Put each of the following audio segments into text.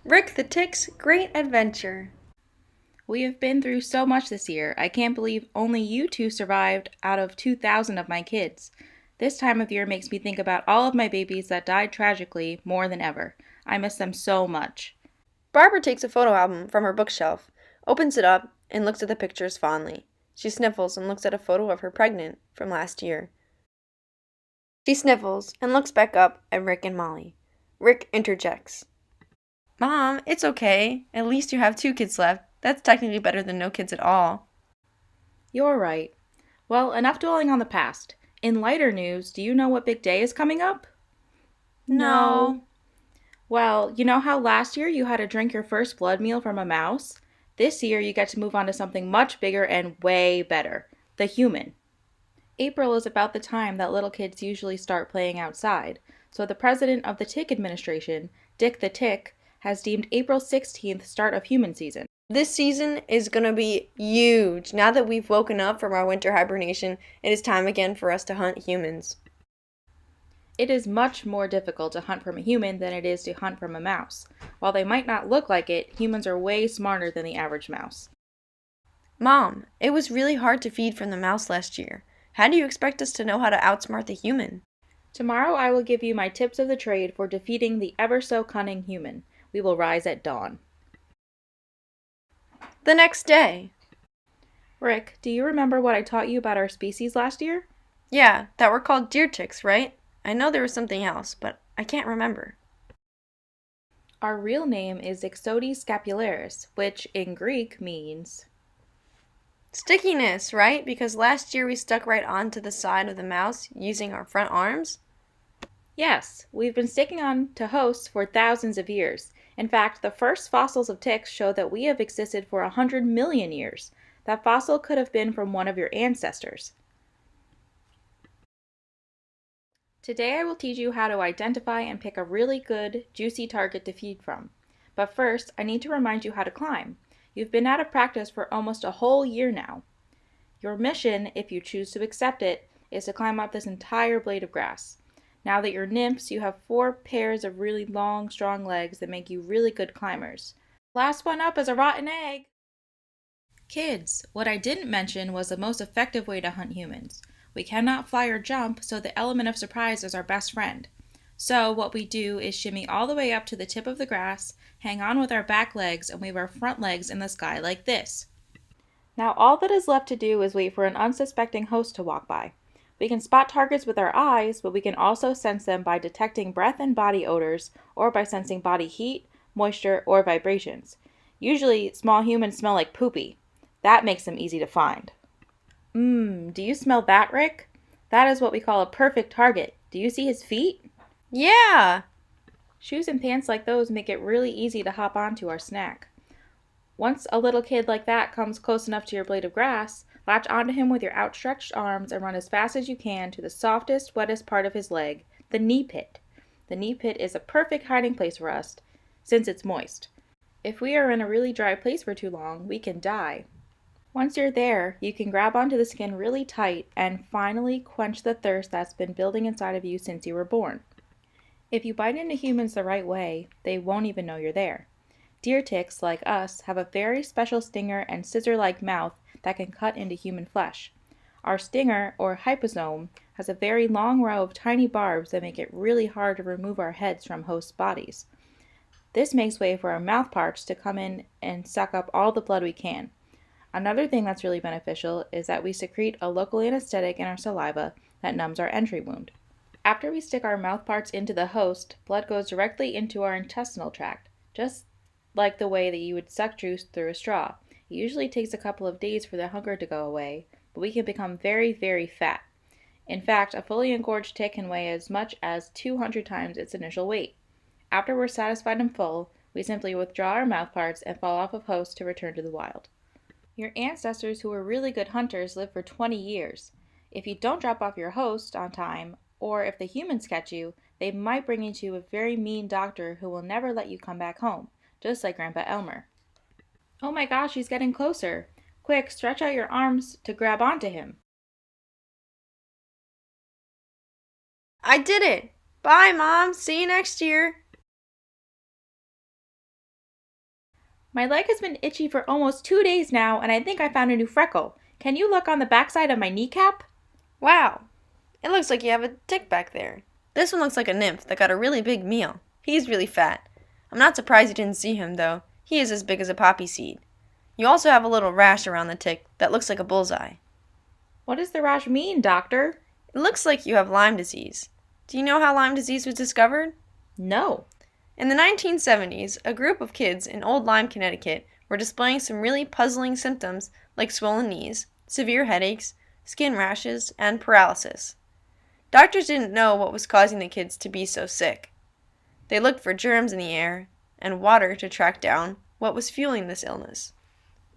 Rick the Tick's Great Adventure. We have been through so much this year. I can't believe only you two survived out of 2,000 of my kids. This time of year makes me think about all of my babies that died tragically more than ever. I miss them so much. Barbara takes a photo album from her bookshelf, opens it up, and looks at the pictures fondly. She sniffles and looks at a photo of her pregnant from last year. She sniffles and looks back up at Rick and Molly. Rick interjects. Mom, it's okay. At least you have 2 kids left. That's technically better than no kids at all. You're right. Well, enough dwelling on the past. In lighter news, do you know what big day is coming up? No. Well, you know how last year you had to drink your first blood meal from a mouse? This year you get to move on to something much bigger and way better the human. April is about the time that little kids usually start playing outside, so the president of the Tick administration, Dick the Tick, has deemed April 16th start of human season. This season is going to be huge. Now that we've woken up from our winter hibernation, it is time again for us to hunt humans. It is much more difficult to hunt from a human than it is to hunt from a mouse. While they might not look like it, humans are way smarter than the average mouse. Mom, it was really hard to feed from the mouse last year. How do you expect us to know how to outsmart the human? Tomorrow I will give you my tips of the trade for defeating the ever so cunning human. We will rise at dawn. The next day. Rick, do you remember what I taught you about our species last year? Yeah, that were called deer ticks, right? I know there was something else, but I can't remember. Our real name is Ixodes scapularis, which in Greek means Stickiness, right? Because last year we stuck right onto the side of the mouse using our front arms. yes, we've been sticking on to hosts for thousands of years. In fact, the first fossils of ticks show that we have existed for 100 million years. That fossil could have been from one of your ancestors. Today I will teach you how to identify and pick a really good, juicy target to feed from. But first, I need to remind you how to climb. You've been out of practice for almost a whole year now. Your mission, if you choose to accept it, is to climb up this entire blade of grass. Now that you're nymphs, you have 4 pairs of really long, strong legs that make you really good climbers. Last one up is a rotten egg! Kids, what I didn't mention was the most effective way to hunt humans. We cannot fly or jump, so the element of surprise is our best friend. So what we do is shimmy all the way up to the tip of the grass, hang on with our back legs, and wave our front legs in the sky like this. Now all that is left to do is wait for an unsuspecting host to walk by. We can spot targets with our eyes, but we can also sense them by detecting breath and body odors, or by sensing body heat, moisture, or vibrations. Usually, small humans smell like poopy. That makes them easy to find. Do you smell that, Rick? That is what we call a perfect target. Do you see his feet? Yeah! Shoes and pants like those make it really easy to hop onto our snack. Once a little kid like that comes close enough to your blade of grass, latch onto him with your outstretched arms and run as fast as you can to the softest, wettest part of his leg, the knee pit. The knee pit is a perfect hiding place for us, since it's moist. If we are in a really dry place for too long, we can die. Once you're there, you can grab onto the skin really tight and finally quench the thirst that's been building inside of you since you were born. If you bite into humans the right way, they won't even know you're there. Deer ticks, like us, have a very special stinger and scissor-like mouth that can cut into human flesh. Our stinger, or hyposome, has a very long row of tiny barbs that make it really hard to remove our heads from host bodies. This makes way for our mouth parts to come in and suck up all the blood we can. Another thing that's really beneficial is that we secrete a local anesthetic in our saliva that numbs our entry wound. After we stick our mouth parts into the host, blood goes directly into our intestinal tract, just like the way that you would suck juice through a straw. It usually takes a couple of days for the hunger to go away, but we can become very, very fat. In fact, a fully engorged tick can weigh as much as 200 times its initial weight. After we're satisfied and full, we simply withdraw our mouth parts and fall off of host to return to the wild. Your ancestors who were really good hunters lived for 20 years. If you don't drop off your host on time, or if the humans catch you, they might bring you to a very mean doctor who will never let you come back home, just like Grandpa Elmer. Oh my gosh, he's getting closer. Quick, stretch out your arms to grab onto him. I did it! Bye, Mom! See you next year! My leg has been itchy for almost 2 days now, and I think I found a new freckle. Can you look on the backside of my kneecap? Wow, it looks like you have a tick back there. This one looks like a nymph that got a really big meal. He's really fat. I'm not surprised you didn't see him, though. He is as big as a poppy seed. You also have a little rash around the tick that looks like a bullseye. What does the rash mean, doctor? It looks like you have Lyme disease. Do you know how Lyme disease was discovered? No. In the 1970s, a group of kids in Old Lyme, Connecticut were displaying some really puzzling symptoms like swollen knees, severe headaches, skin rashes, and paralysis. Doctors didn't know what was causing the kids to be so sick. They looked for germs in the air and water to track down what was fueling this illness.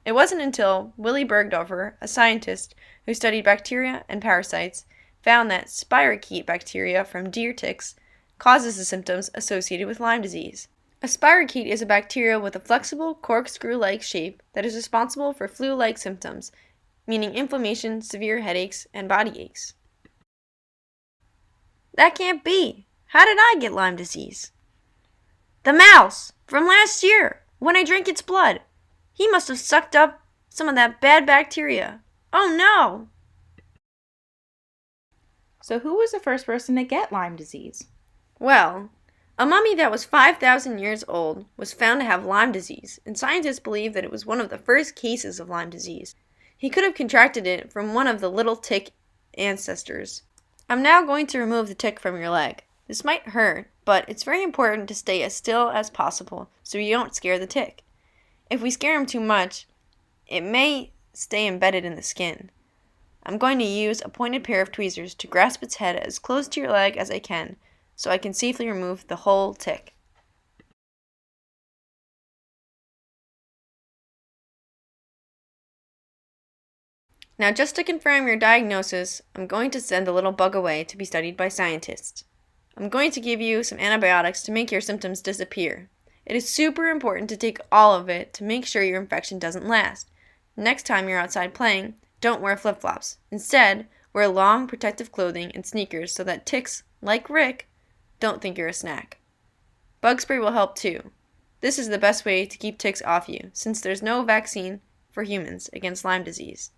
It wasn't until Willy Bergdorfer, a scientist who studied bacteria and parasites, found that spirochete bacteria from deer ticks causes the symptoms associated with Lyme disease. A spirochete is a bacteria with a flexible, corkscrew-like shape that is responsible for flu-like symptoms, meaning inflammation, severe headaches, and body aches. That can't be. How did I get Lyme disease? The mouse! From last year, when I drank its blood. He must have sucked up some of that bad bacteria. Oh no! So who was the first person to get Lyme disease? Well, a mummy that was 5,000 years old was found to have Lyme disease, and scientists believe that it was one of the first cases of Lyme disease. He could have contracted it from one of the little tick ancestors. I'm now going to remove the tick from your leg. This might hurt, but it's very important to stay as still as possible so you don't scare the tick. If we scare him too much, it may stay embedded in the skin. I'm going to use a pointed pair of tweezers to grasp its head as close to your leg as I can, so I can safely remove the whole tick. Now, just to confirm your diagnosis, I'm going to send the little bug away to be studied by scientists. I'm going to give you some antibiotics to make your symptoms disappear. It is super important to take all of it to make sure your infection doesn't last. Next time you're outside playing, don't wear flip-flops. Instead, wear long protective clothing and sneakers so that ticks, like Rick, don't think you're a snack. Bug spray will help too. This is the best way to keep ticks off you, since there's no vaccine for humans against Lyme disease.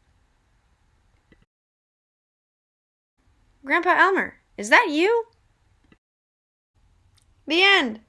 Grandpa Elmer, is that you? The end.